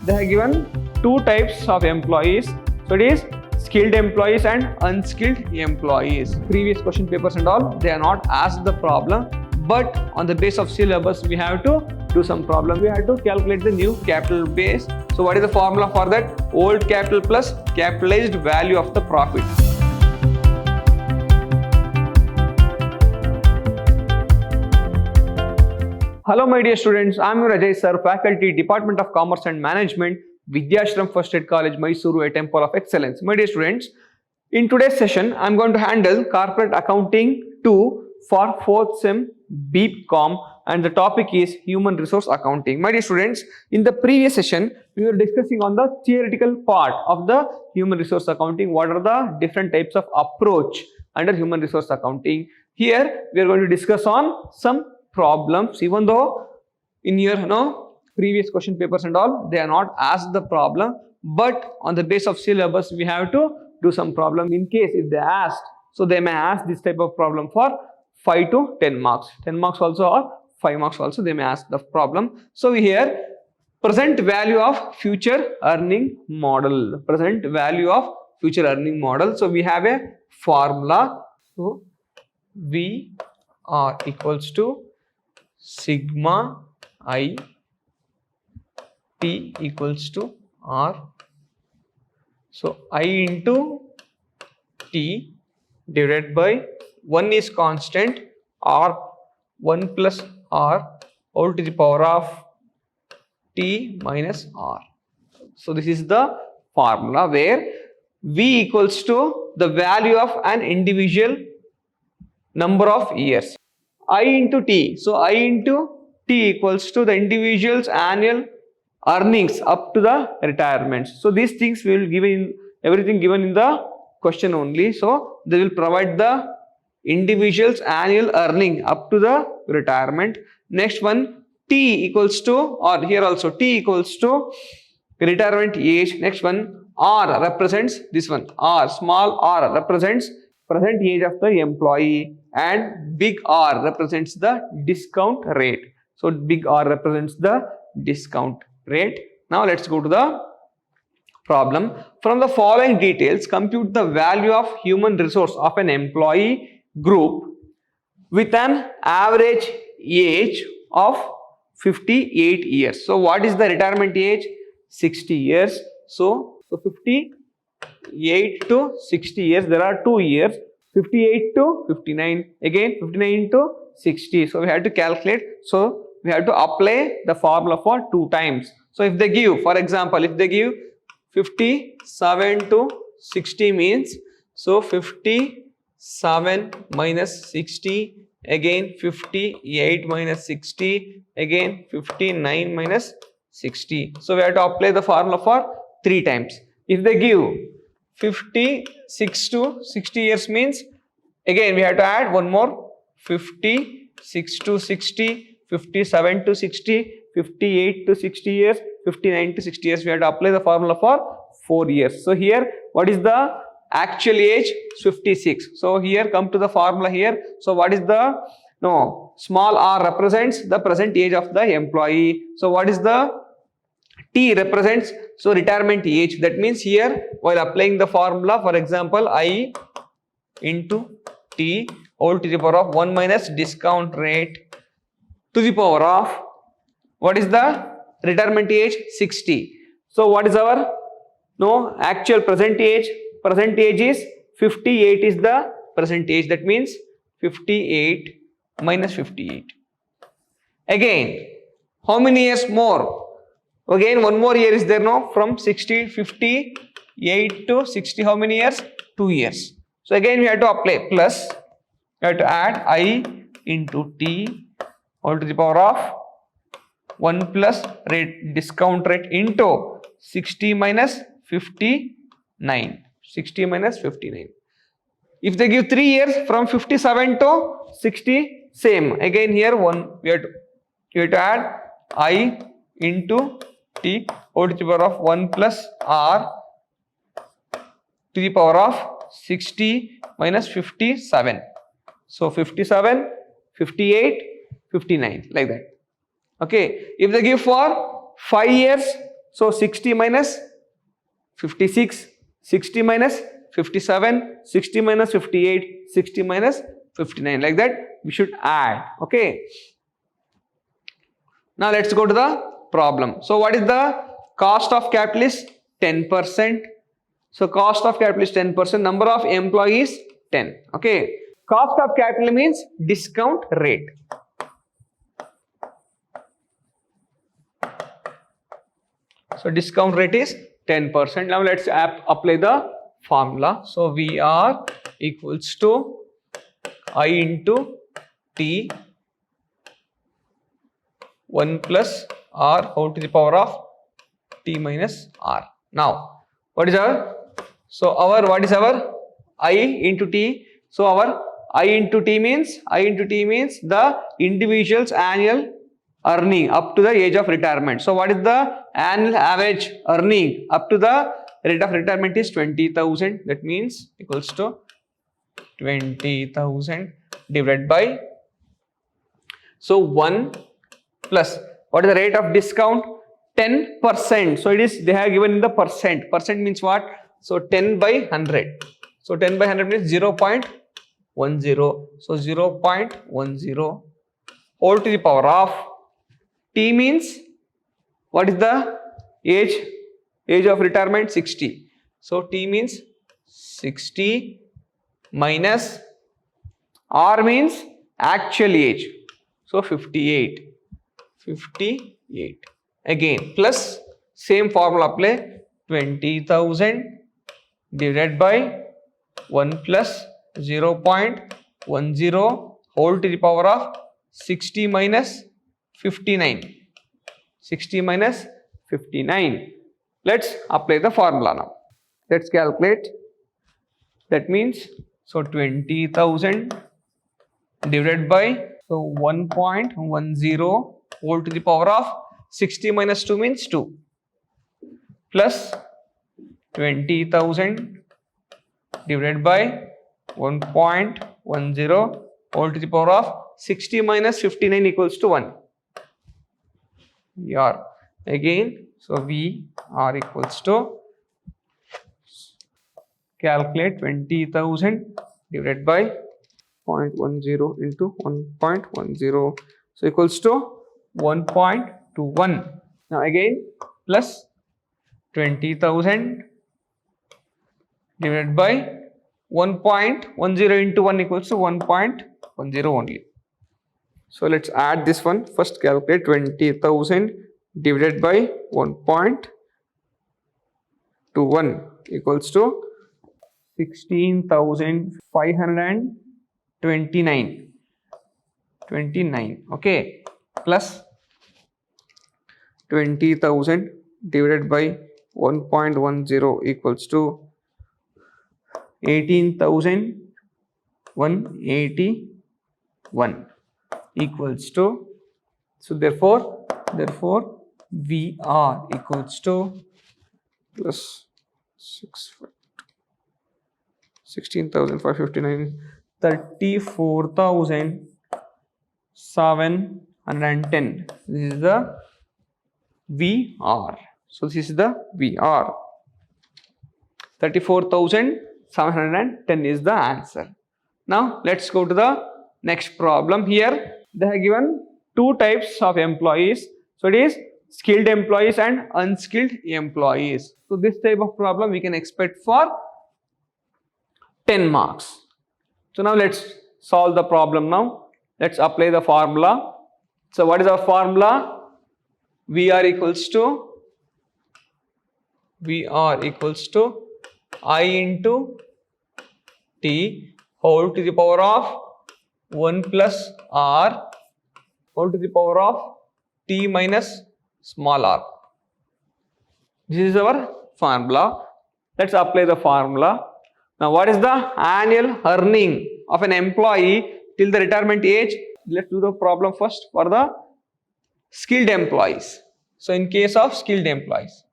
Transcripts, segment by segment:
they have given two types of employees. So it is skilled employees and unskilled employees. Previous question papers and all, they are not asked the problem, but on the base of syllabus, we have to do some problem. We have to calculate the new capital base. So what is the formula for that? Old capital plus capitalized value of the profit. Hello my dear students, I am Ajay sir, faculty, Department of Commerce and Management, Vidyashram First Aid College, Mysuru, a temple of excellence. My dear students, in today's session, I am going to handle Corporate Accounting 2 for 4th Sem BCom, and the topic is Human Resource Accounting. My dear students, in the previous session, we were discussing on the theoretical part of the Human Resource Accounting. What are the different types of approach under Human Resource Accounting? Here, we are going to discuss on some problems, even though in your previous question papers and all, they are not asked the problem, but on the base of syllabus, we have to do some problem. In case if they asked, so they may ask this type of problem for 5 to 10 marks. 10 marks also or 5 marks also they may ask the problem. So here, present value of future earning model. Present value of future earning model. So we have a formula. So V R equals to sigma I T equals to R. So I into T divided by 1 is constant, R 1 plus R all to the power of T minus R. So this is the formula where V equals to the value of an individual number of years. I into T. So I into T equals to the individual's annual earnings up to the retirement. So these things will give in everything given in the question only. So they will provide the individual's annual earning up to the retirement. Next one, T equals to, or here also T equals to retirement age. Next one, R represents this one. R, small r represents present age of the employee, and big R represents the discount rate. So big R represents the discount rate. Now let's go to the problem. From the following details, compute the value of human resource of an employee group with an average age of 58 years. So what is the retirement age? 60 years. So 58 to 60 years, there are 2 years, 58 to 59, again 59 to 60. So we have to calculate. So we have to apply the formula for 2 times. So if they give, for example, if they give 57 to 60 means, so 57 minus 60, again 58 minus 60, again 59 minus 60. So we have to apply the formula for 3 times. If they give 56 to 60 years means, again we have to add one more 56 to 60, 57 to 60, 58 to 60 years, 59 to 60 years. We have to apply the formula for 4 years. So here, what is the actual age? 56. So here come to the formula here. So what is the, small r represents the present age of the employee. So what is the T represents, so retirement age. That means here, while applying the formula, for example, I into T all to the power of 1 minus discount rate to the power of, what is the retirement age? 60. So what is our actual present age? Present age is 58 is the present age. That means 58 minus 58. Again, how many years more? Again, one more year is there, from 58 to 60, how many years? 2 years. So again, we have to apply plus, we have to add I into T all to the power of 1 plus rate, discount rate into 60 minus 59. 60 minus 59. If they give 3 years, from 57 to 60, same. Again here, we have to add I into T all to the power of 1 plus R to the power of 60 minus 57. So 57, 58, 59, like that. Okay. If they give for 5 years, So 60 minus 56, 60 minus 57, 60 minus 58, 60 minus 59. Like that we should add. Okay. Now let's go to the problem. So what is the cost of capital is 10%. So cost of capital is 10%. Number of employees 10. Okay. Cost of capital means discount rate. So discount rate is 10%. Now let's apply the formula. So VR equals to I into T 1 plus R whole to the power of T minus R. Now what is our, so our, what is our I into T? So our I into T means the individual's annual earning up to the age of retirement. So what is the annual average earning up to the rate of retirement is 20,000. That means equals to 20,000 divided by, so 1 plus, what is the rate of discount? 10%. So it is, they have given in the percent. Percent means what? So 10 by 100. So 10 by 100 means 0.10. So 0.10 whole to the power of T means, what is the age of retirement? 60. So T means 60 minus R means actual age. So 58. Again plus same formula apply, 20,000 divided by 1 plus 0.10 whole to the power of 60 minus 59. 60 minus 59. Let's apply the formula now. Let's calculate. That means, so 20,000 divided by, so 1.10 whole to the power of 60 minus 2 means 2 plus 20,000 divided by 1.10 whole to the power of 60 minus 59 equals to 1. VR again, so VR equals to, calculate 20,000 divided by 0.10 into 1.10, so equals to 1.21. Now again plus 20,000 divided by 1.10 into 1 equals to 1.10 only. So let's add this one. First calculate 20,000 divided by 1.21 equals to 16,529. Okay, plus 20,000 divided by 1.10 equals to 18,181 equals to, so therefore VR equals to plus 16,559, 34,710. This is the VR. So this is the VR. 34,710 is the answer. Now let's go to the next problem. Here they have given two types of employees. So it is skilled employees and unskilled employees. So this type of problem we can expect for 10 marks. So now let's solve the problem now. Let's apply the formula. So what is our formula? VR equals to I into T whole to the power of 1 plus R whole to the power of T minus small r. This is our formula. Let's apply the formula. Now what is the annual earning of an employee till the retirement age? Let's do the problem first for the skilled employees. So in case of skilled employees,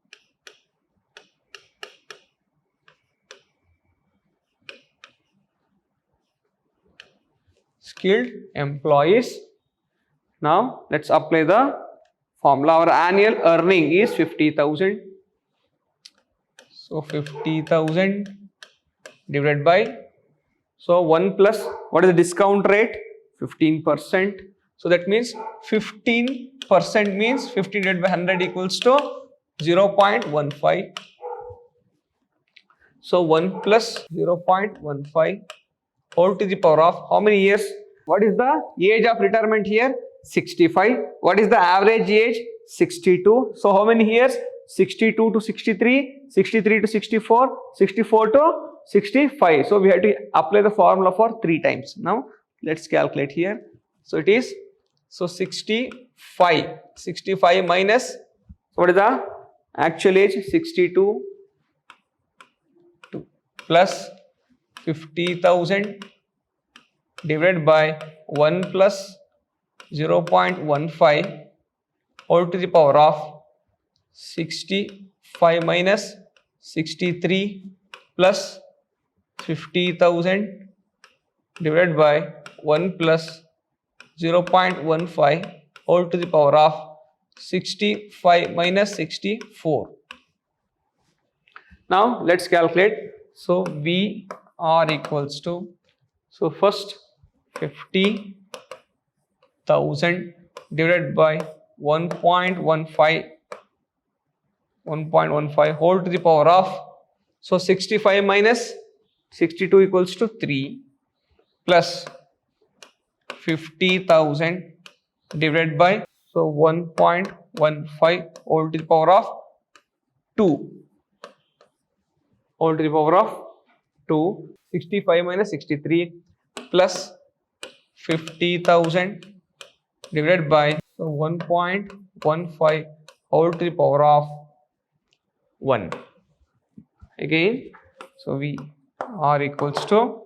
now let's apply the formula. Our annual earning is 50,000. So 50,000 divided by, so 1 plus, what is the discount rate? 15%. So that means 15% means 15 divided by 100 equals to 0.15. So 1 plus 0.15 whole to the power of how many years? What is the age of retirement here? 65. What is the average age? 62. So how many years? 62 to 63, 63 to 64, 64 to 65. So we have to apply the formula for 3 times. Now let's calculate here. So it is, so 65 minus, what is the actual age? 62 plus 50,000 divided by 1 plus 0.15 whole to the power of 65 minus 63 plus 50,000 divided by 1 plus 0.15 whole to the power of 65 minus 64. Now let's calculate. So VR equals to, so first 50,000 divided by 1.15 whole to the power of, so 65 minus 62 equals to 3 plus 50,000 divided by, so 1.15 whole to the power of 2 whole to the power of 2, 65 minus 63 plus 50,000 divided by, so 1.15 whole to the power of 1. Again, so we are equals to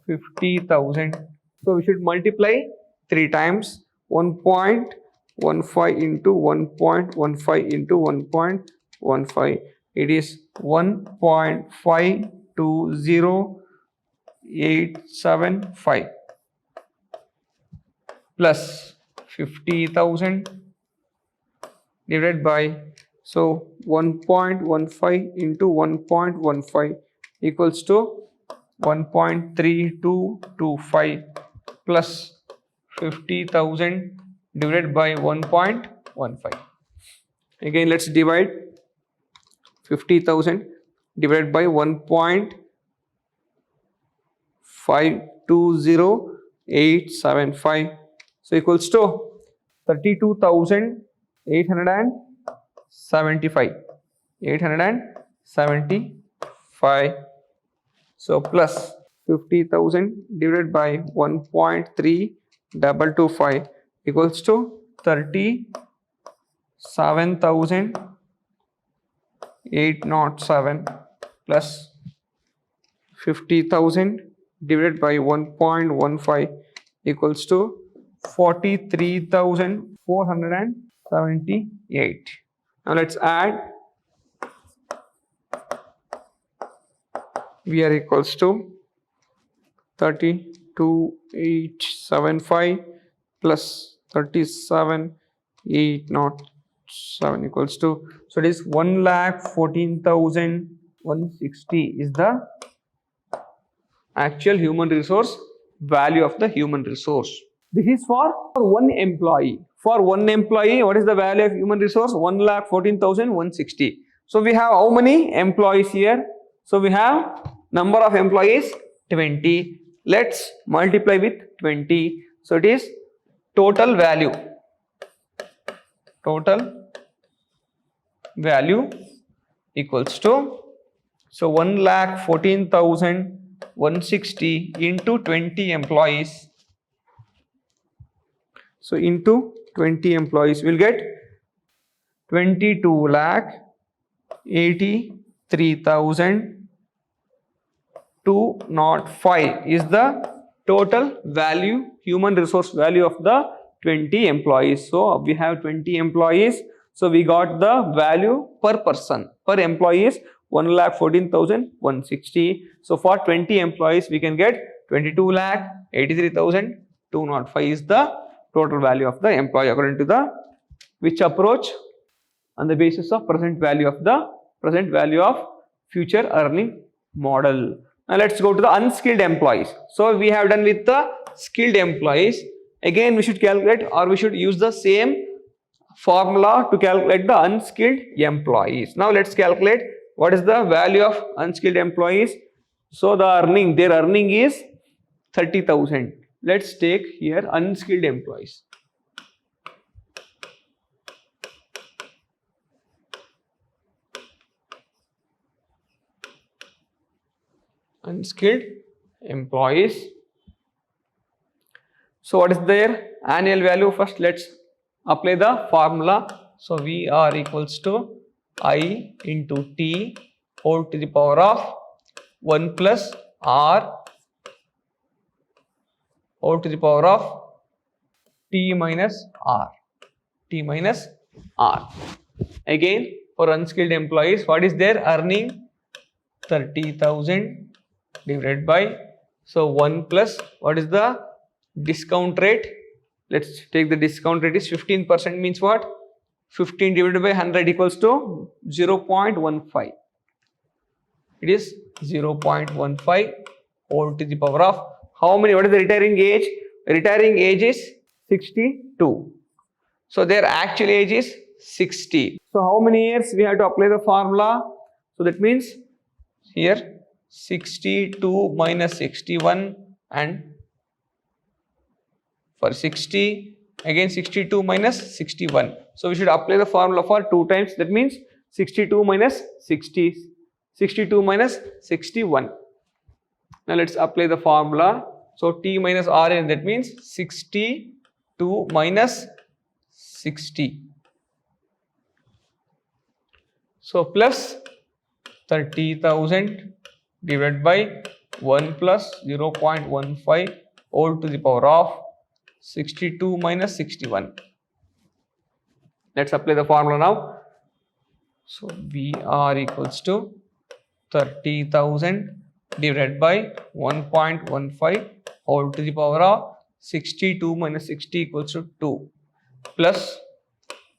50,000. So we should multiply 3 times. 1.15 into 1.15 into 1.15. It is 1.520875 plus 50,000 divided by, so 1.15 into 1.15 equals to 1.3225 plus 50,000 divided by 1.15. Again, let's divide 50,000 divided by 1.520875. So equals to 32,875. So plus 50,000 divided by 1.3225 equals to 37,807 plus 50,000 divided by 1.15 equals to 43,478. Now let's add. VR equals to 32,875 plus 37,807 equals to, so it is 1,14,160 is the actual human resource value of the human resource. This is for one employee. For one employee, what is the value of human resource? 1,14,160. So we have how many employees here? So we have number of employees 20. Let's multiply with 20. So it is total value. Total value equals to, so 1,14,160 into 20 employees. So into 20 employees will get 22,83,205 is the total value, human resource value of the 20 employees. So we have 20 employees. So we got the value per person, per employee is 1,14,160. So for 20 employees we can get 22,83,205 is the total value of the employee according to the which approach? On the basis of present value of future earning model. Now let's go to the unskilled employees. So we have done with the skilled employees. Again we should calculate, or we should use the same formula to calculate the unskilled employees. Now let's calculate what is the value of unskilled employees. So their earning is 30,000. Let's take here unskilled employees. Unskilled employees. So what is their annual value? First let's apply the formula. So VR equals to I into T whole to the power of 1 plus R whole to the power of T minus R. Again, for unskilled employees, what is their earning? 30,000 divided by, so 1 plus, what is the discount rate? Let's take the discount rate is 15%, means what? 15 divided by 100 equals to 0.15. It is 0.15 whole to the power of how many? What is the retiring age? Retiring age is 62. So their actual age is 60. So how many years we have to apply the formula? So that means here 62 minus 61, and for 60 again 62 minus 61. So we should apply the formula for 2 times. That means 62 minus 60, 62 minus 61. Now let's apply the formula. So T minus Rn, that means 62 minus 60. So plus 30,000 divided by 1 plus 0.15 whole to the power of 62 minus 61. Let's apply the formula now. So VR equals to 30,000 divided by 1.15 whole to the power of 62 minus 60 equals to 2 plus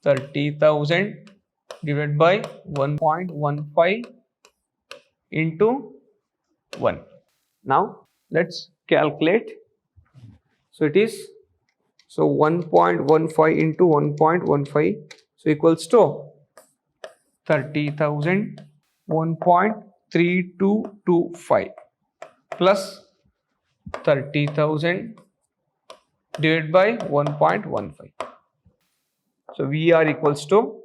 30,000 divided by 1.15 into 1. Now let's calculate. So it is, so 1.15 into 1.15, so equals to 30,000 1.3225 plus 30,000 divided by 1.15. So VR equals to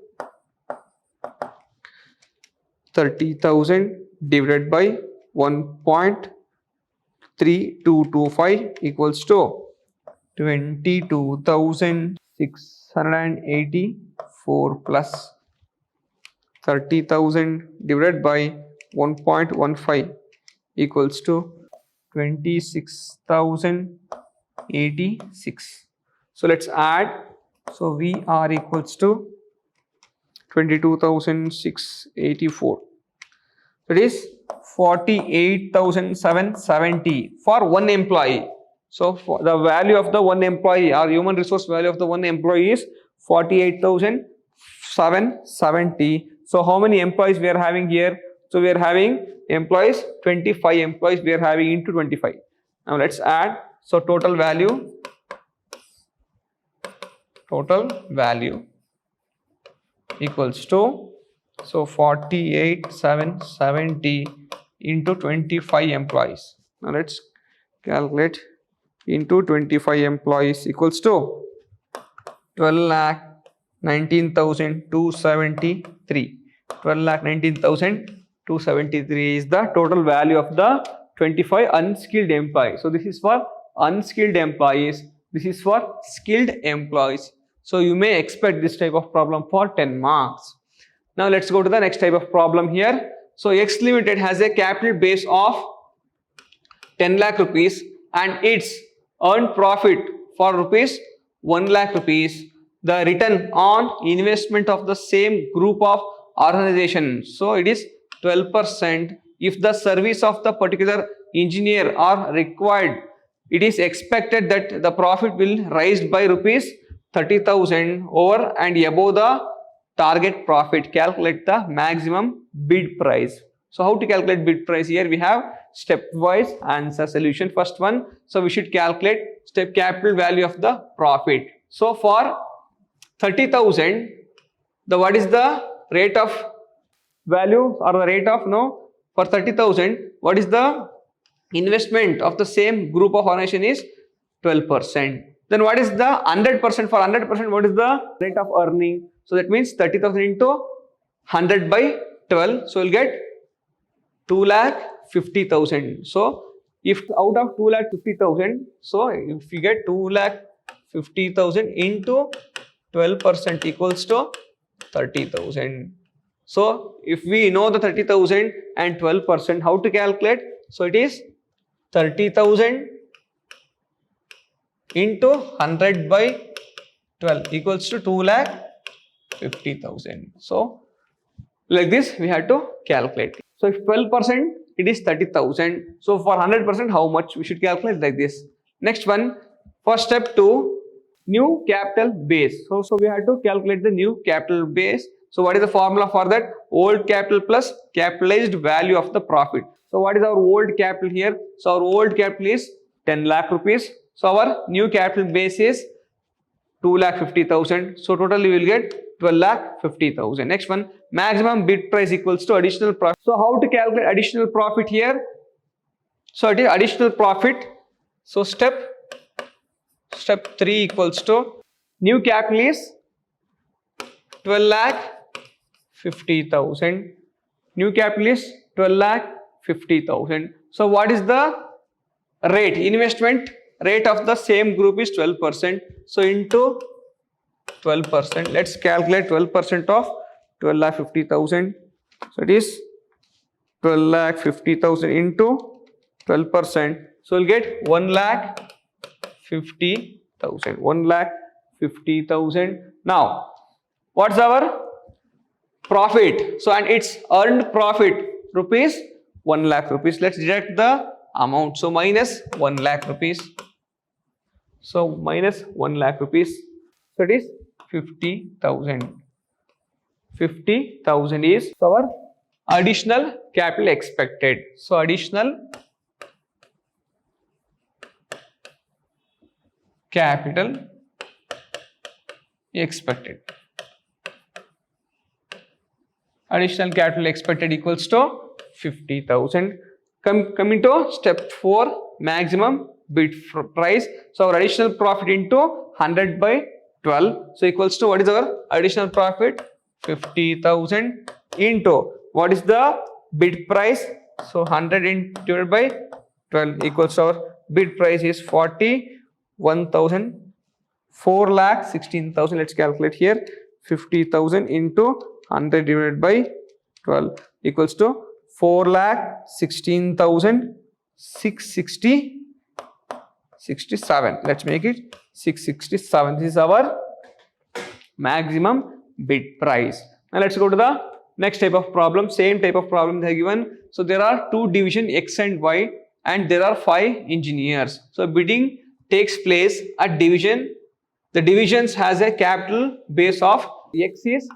30,000 divided by 1.3225 equals to 22,684 plus 30,000 divided by 1.15 equals to 26,086. So let's add. So VR equals to 22,684. That is 48,770 for one employee. So for the value of the one employee, or human resource value of the one employee is 48,770. So how many employees we are having here? So we are having employees, 25 employees we are having into 25. Now let's add. So total value equals to, so 48,770 into 25 employees. Now let's calculate. Into 25 employees equals to 12,19,273. 12,19,273 is the total value of the 25 unskilled employees. So this is for unskilled employees. This is for skilled employees. So you may expect this type of problem for 10 marks. Now let's go to the next type of problem here. So X Limited has a capital base of 10 lakh rupees and its earned profit for rupees 1 lakh rupees. The return on investment of the same group of organizations, so it is 12%. If the service of the particular engineer are required, it is expected that the profit will rise by rupees 30,000 over and above the target profit, calculate the maximum bid price. So how to calculate bid price? Here we have stepwise answer solution. First one, so we should calculate step capital value of the profit. So for 30,000, the what is the rate of value or the rate of for 30,000, what is the investment of the same group of organization is 12%. Then what is the 100%? For 100%, what is the rate of earning? So that means 30,000 into 100 by 12. So we'll get 2,50,000. So if out of 2,50,000, so if you get 2,50,000 into 12% equals to 30,000. So if we know the 30,000 and 12%, how to calculate? So it is 30,000 into 100 by 12 equals to 2,50,000. So like this we have to calculate. So if 12%, it is 30,000. So for 100%, how much we should calculate? Like this. Next one, for step 2, new capital base. So we have to calculate the new capital base. So what is the formula for that? Old capital plus capitalized value of the profit. So what is our old capital here? So our old capital is 10 lakh rupees. So our new capital base is 2,50,000. So totally we will get 12,50,000. Next one, maximum bid price equals to additional profit. So how to calculate additional profit here? So it is additional profit. So step 3 equals to new capital is 12,50,000. New capital is 12,50,000. So what is the rate? Investment rate of the same group is 12%. So into 12%. Let's calculate 12% of 12,50,000. So it is 12,50,000 into 12%. So we'll get 1,50,000. 1,50,000. Now, what's our profit? So and it's earned profit rupees 1 lakh rupees. Let's deduct the amount. So minus 1 lakh rupees. So minus 1 lakh rupees. So it is 50,000. 50,000 is our additional capital expected. So additional capital expected. Additional capital expected equals to 50,000. Coming to step 4, maximum bid price. So our additional profit into 100 by 12. So equals to what is our additional profit? 50,000 into what is the bid price? So 100 divided by 12 equals to our bid price is 41,000. 4,16,000. Let's calculate here. 50,000 into 100 divided by 12 equals to 4,16,667. Let's make it 667. This is our maximum bid price. Now let's go to the next type of problem. Same type of problem they are given. So there are two divisions X and Y, and there are 5 engineers. So bidding takes place at division. The divisions has a capital base of X is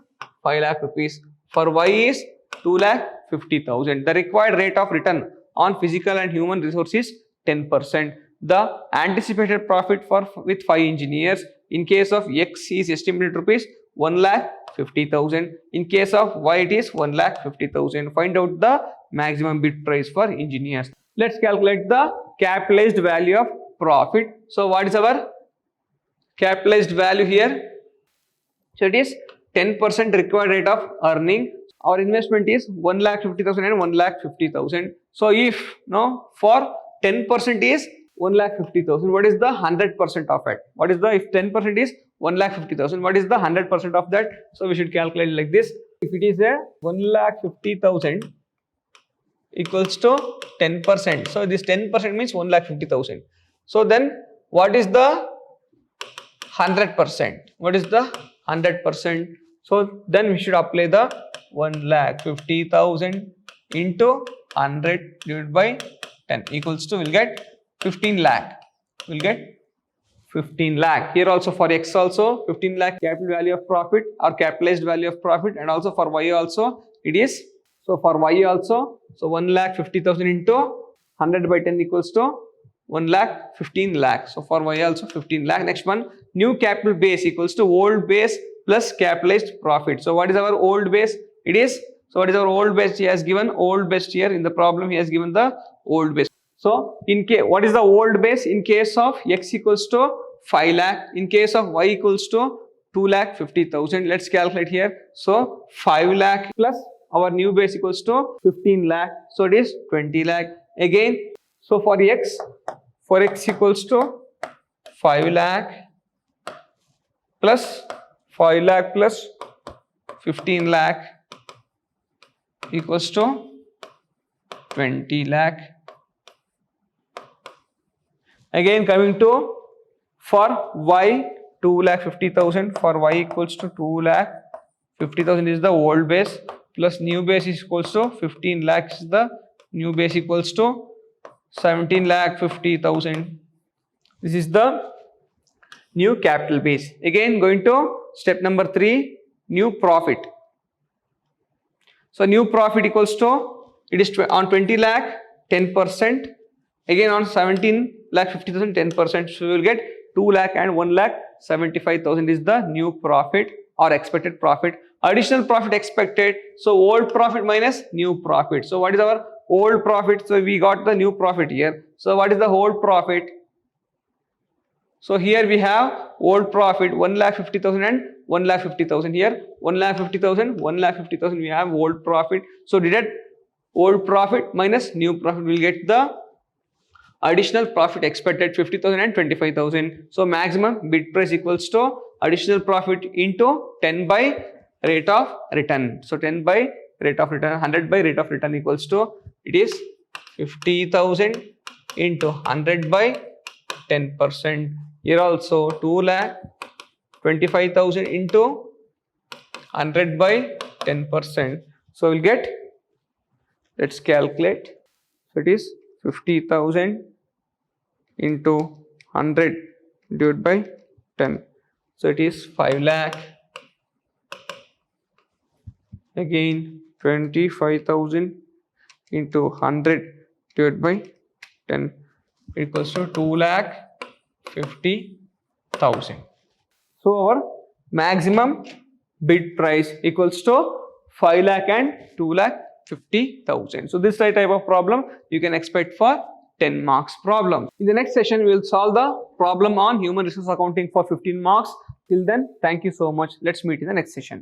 5 lakh rupees. For Y is 2,50,000. The required rate of return on physical and human resources 10%. The anticipated profit with 5 engineers in case of X is estimated rupees 1,50,000. In case of Y it is 1,50,000. Find out the maximum bid price for engineers. Let's calculate the capitalized value of profit. So what is our capitalized value here? So it is 10% required rate of earning. Our investment is 1,50,000 and 1,50,000. So if for 10% is 1,50,000, what is the 100% of it? What is the, if 10% is 1,50,000, what is the 100% of that? So we should calculate like this. If it is a 1,50,000 equals to 10%. So this 10% means 1,50,000. So then what is the 100%? What is the 100%? So then we should apply the 1,50,000 into 100 divided by 10 equals to, we'll get 15 lakh. We'll get 15 lakh. Here also for X also 15 lakh capital value of profit or capitalized value of profit, and also for Y also it is. So for Y also, so 1,50,000 into 100 by 10 equals to 1,15 lakh. So for Y also 15 lakh. Next one, new capital base equals to old base plus capitalized profit. So what is our old base? It is, so what is our old base? He has given old base here in the problem. He has given the old base. So in case, what is the old base? In case of X equals to 5 lakh, in case of Y equals to 2,50,000. Let's calculate here. So 5 lakh plus our new base equals to 15 lakh. So it is 20 lakh. Again, so for X equals to 5 lakh plus 5 lakh plus 15 lakh equals to 20 lakh. Again coming to for Y 2,50,000, for Y equals to 2,50,000 is the old base plus new base is equals to 15 lakhs is the new base equals to 17,50,000. This is the new capital base. Again going to step number 3, new profit. So new profit equals to, it is on 20 lakh 10%, again on 17,50,000 10%. So we will get 2 lakh and 1,75,000 is the new profit or expected profit. Additional profit expected, so old profit minus new profit. So what is our old profit? So we got the new profit here. So what is the old profit? So here we have old profit 1,50,000 and 1,50,000 here. 1,50,000, 1,50,000 we have old profit. So deduct old profit minus new profit, we will get the additional profit expected 50,000 and 25,000. So maximum bid price equals to additional profit into 10 by rate of return. So 10 by rate of return, 100 by rate of return equals to, it is 50,000 into 100 by 10%. Here also 2,25,000 into 100 by 10%. So we'll get, let's calculate. So it is 50,000 into 100 divided by 10. So it is 5 lakh. Again 25,000 into 100 divided by 10 equals to 2,50,000. So our maximum bid price equals to 5 lakh and 2,50,000. So this type of problem you can expect for 10 marks problem. In the next session, we will solve the problem on human resource accounting for 15 marks. Till then, thank you so much. Let's meet in the next session.